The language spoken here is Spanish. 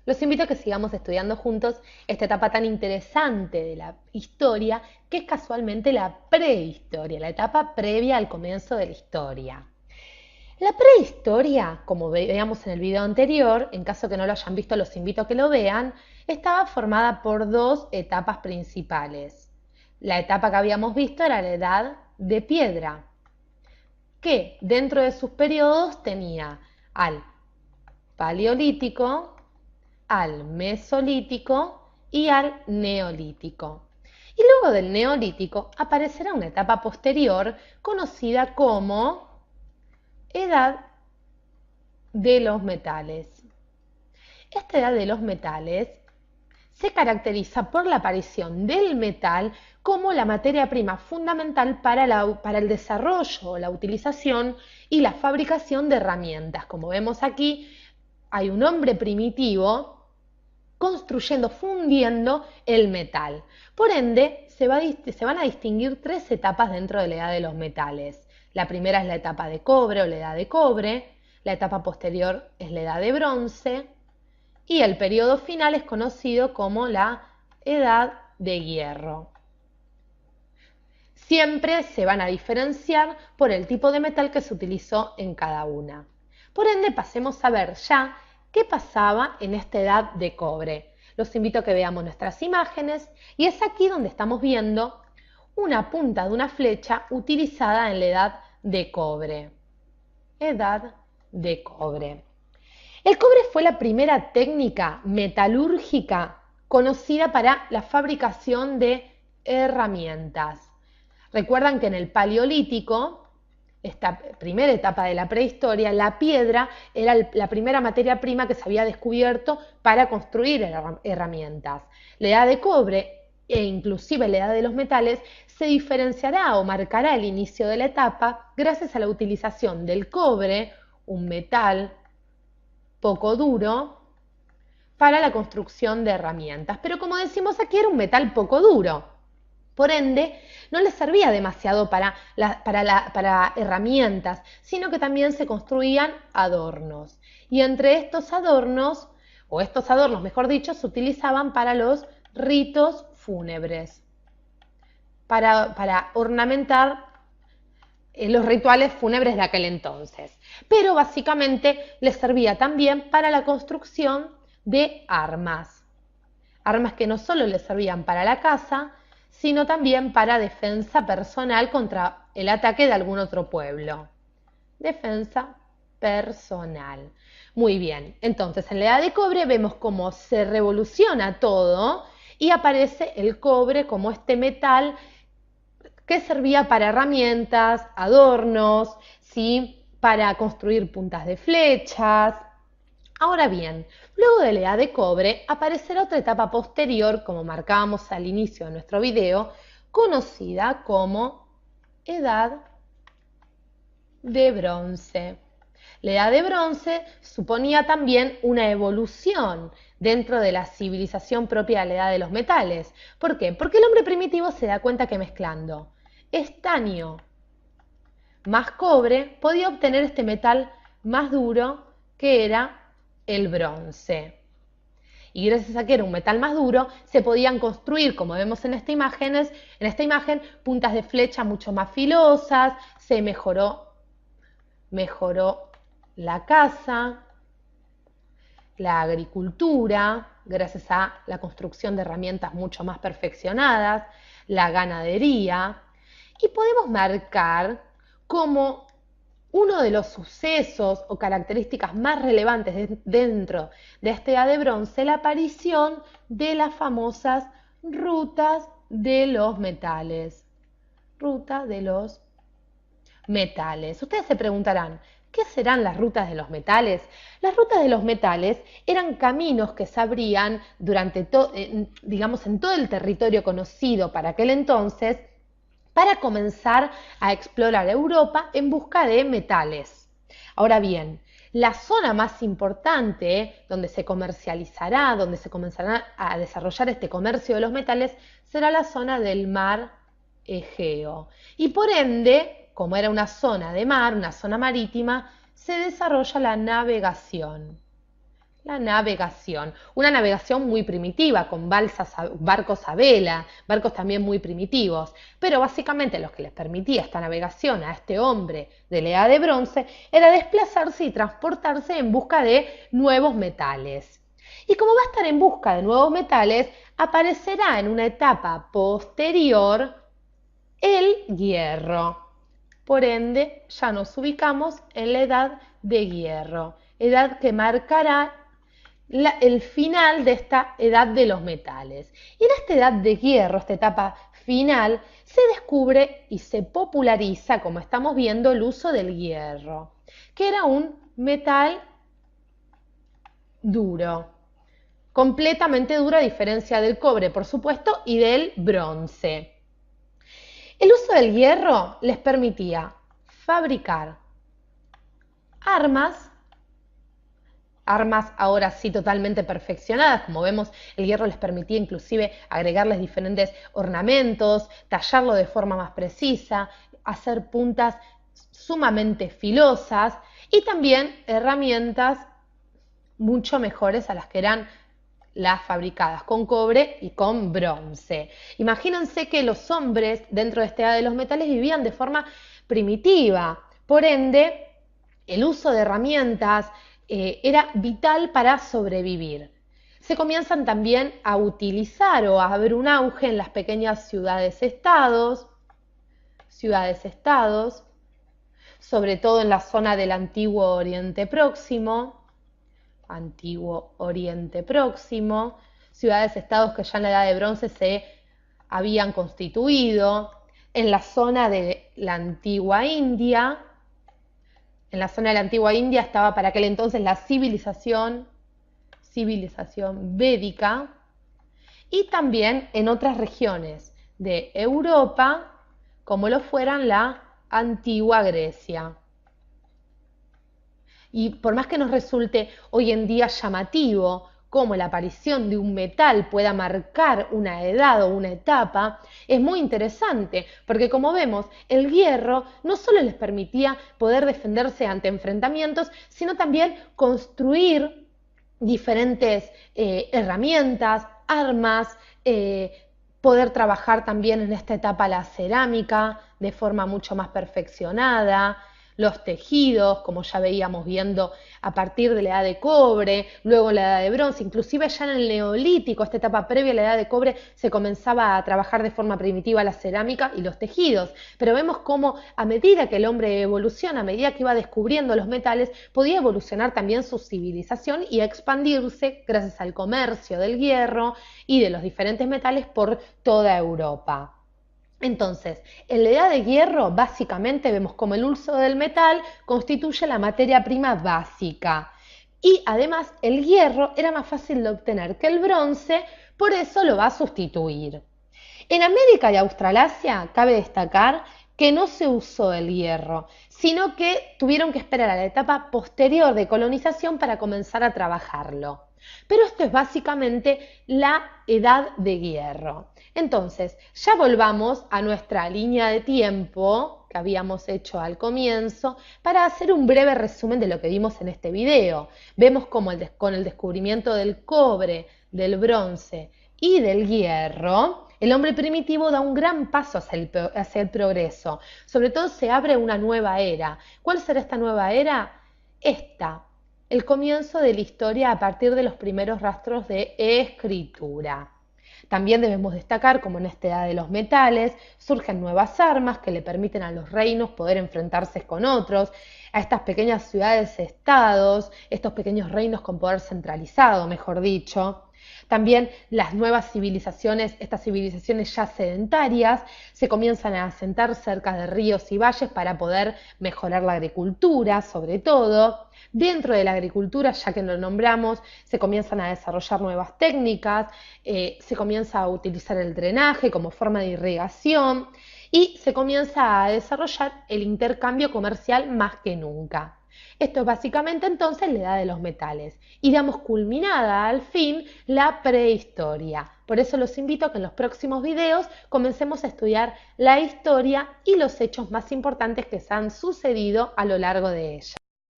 Los invito a que sigamos estudiando juntos esta etapa tan interesante de la historia, que es casualmente la prehistoria, la etapa previa al comienzo de la historia. La prehistoria, como veíamos en el video anterior, en caso que no lo hayan visto, los invito a que lo vean, estaba formada por dos etapas principales. La etapa que habíamos visto era la edad de piedra, que dentro de sus periodos tenía al paleolítico, al mesolítico y al neolítico. Y luego del neolítico aparecerá una etapa posterior conocida como edad de los metales. Esta edad de los metales se caracteriza por la aparición del metal como la materia prima fundamental para el desarrollo, la utilización y la fabricación de herramientas. Como vemos aquí, hay un hombre primitivo construyendo, fundiendo el metal. Por ende, se van a distinguir tres etapas dentro de la edad de los metales. La primera es la etapa de cobre o la edad de cobre, la etapa posterior es la edad de bronce y el periodo final es conocido como la edad de hierro. Siempre se van a diferenciar por el tipo de metal que se utilizó en cada una. Por ende, pasemos a ver ya qué pasaba en esta edad de cobre. Los invito a que veamos nuestras imágenes y es aquí donde estamos viendo una punta de una flecha utilizada en la edad de cobre. Edad de cobre. El cobre fue la primera técnica metalúrgica conocida para la fabricación de herramientas. Recuerdan que en el Paleolítico, esta primera etapa de la prehistoria, la piedra era la primera materia prima que se había descubierto para construir herramientas. La edad de cobre e inclusive la edad de los metales se diferenciará o marcará el inicio de la etapa gracias a la utilización del cobre, un metal poco duro, para la construcción de herramientas. Pero como decimos aquí, era un metal poco duro. Por ende, no les servía demasiado para herramientas, sino que también se construían adornos. Y entre estos adornos, o estos adornos, mejor dicho, se utilizaban para los ritos fúnebres, para ornamentar los rituales fúnebres de aquel entonces. Pero básicamente les servía también para la construcción de armas. Armas que no solo les servían para la caza, sino también para defensa personal contra el ataque de algún otro pueblo. Defensa personal. Muy bien, entonces en la edad de cobre vemos cómo se revoluciona todo y aparece el cobre como este metal que servía para herramientas, adornos, ¿sí? Para construir puntas de flechas. Ahora bien, luego de la edad de cobre aparecerá otra etapa posterior, como marcábamos al inicio de nuestro video, conocida como edad de bronce. La edad de bronce suponía también una evolución dentro de la civilización propia de la edad de los metales. ¿Por qué? Porque el hombre primitivo se da cuenta que mezclando estaño más cobre podía obtener este metal más duro que era el bronce. Y gracias a que era un metal más duro, se podían construir, como vemos en esta imagen, puntas de flecha mucho más filosas, se mejoró la caza, la agricultura, gracias a la construcción de herramientas mucho más perfeccionadas, la ganadería, y podemos marcar como uno de los sucesos o características más relevantes dentro de esta edad de bronce, la aparición de las famosas rutas de los metales. Ruta de los metales. Ustedes se preguntarán, ¿qué serán las rutas de los metales? Las rutas de los metales eran caminos que se abrían durante digamos, en todo el territorio conocido para aquel entonces, para comenzar a explorar Europa en busca de metales. Ahora bien, la zona más importante donde se comercializará, donde se comenzará a desarrollar este comercio de los metales, será la zona del mar Egeo. Y por ende, como era una zona de mar, una zona marítima, se desarrolla la navegación. La navegación. Una navegación muy primitiva, con barcos a vela, barcos también muy primitivos. Pero básicamente lo que les permitía esta navegación a este hombre de la Edad de Bronce era desplazarse y transportarse en busca de nuevos metales. Y como va a estar en busca de nuevos metales, aparecerá en una etapa posterior el hierro. Por ende, ya nos ubicamos en la edad de hierro, edad que marcará el final de esta edad de los metales. Y en esta edad de hierro, esta etapa final, se descubre y se populariza, como estamos viendo, el uso del hierro, que era un metal duro, completamente duro a diferencia del cobre, por supuesto, y del bronce. El uso del hierro les permitía fabricar armas ahora sí totalmente perfeccionadas. Como vemos, el hierro les permitía inclusive agregarles diferentes ornamentos, tallarlo de forma más precisa, hacer puntas sumamente filosas y también herramientas mucho mejores a las que eran las fabricadas con cobre y con bronce. Imagínense que los hombres dentro de esta edad de los metales vivían de forma primitiva, por ende el uso de herramientas era vital para sobrevivir. Se comienzan también a utilizar o a haber un auge en las pequeñas ciudades-estados, sobre todo en la zona del Antiguo Oriente Próximo, ciudades-estados que ya en la Edad de Bronce se habían constituido, en la zona de la antigua India. En la zona de la antigua India estaba para aquel entonces la civilización védica, y también en otras regiones de Europa, como lo fueran la antigua Grecia. Y por más que nos resulte hoy en día llamativo cómo la aparición de un metal pueda marcar una edad o una etapa, es muy interesante, porque como vemos, el hierro no solo les permitía poder defenderse ante enfrentamientos, sino también construir diferentes herramientas, armas, poder trabajar también en esta etapa la cerámica de forma mucho más perfeccionada, los tejidos, como ya veíamos viendo a partir de la edad de cobre, luego la edad de bronce, inclusive ya en el neolítico, esta etapa previa a la edad de cobre, se comenzaba a trabajar de forma primitiva la cerámica y los tejidos. Pero vemos cómo a medida que el hombre evoluciona, a medida que iba descubriendo los metales, podía evolucionar también su civilización y expandirse gracias al comercio del hierro y de los diferentes metales por toda Europa. Entonces, en la edad de hierro, básicamente vemos como el uso del metal constituye la materia prima básica. Y además, el hierro era más fácil de obtener que el bronce, por eso lo va a sustituir. En América y Australasia, cabe destacar que no se usó el hierro, sino que tuvieron que esperar a la etapa posterior de colonización para comenzar a trabajarlo. Pero esto es básicamente la edad de hierro. Entonces, ya volvamos a nuestra línea de tiempo que habíamos hecho al comienzo para hacer un breve resumen de lo que vimos en este video. Vemos cómo con el descubrimiento del cobre, del bronce y del hierro, el hombre primitivo da un gran paso hacia el progreso. Sobre todo se abre una nueva era. ¿Cuál será esta nueva era? El comienzo de la historia a partir de los primeros rastros de escritura. También debemos destacar cómo en esta edad de los metales surgen nuevas armas que le permiten a los reinos poder enfrentarse con otros, a estas pequeñas ciudades-estados, estos pequeños reinos con poder centralizado, mejor dicho. También las nuevas civilizaciones, estas civilizaciones ya sedentarias, se comienzan a asentar cerca de ríos y valles para poder mejorar la agricultura, sobre todo. Dentro de la agricultura, ya que lo nombramos, se comienzan a desarrollar nuevas técnicas, se comienza a utilizar el drenaje como forma de irrigación y se comienza a desarrollar el intercambio comercial más que nunca. Esto es básicamente entonces la edad de los metales y damos culminada al fin la prehistoria. Por eso los invito a que en los próximos videos comencemos a estudiar la historia y los hechos más importantes que se han sucedido a lo largo de ella.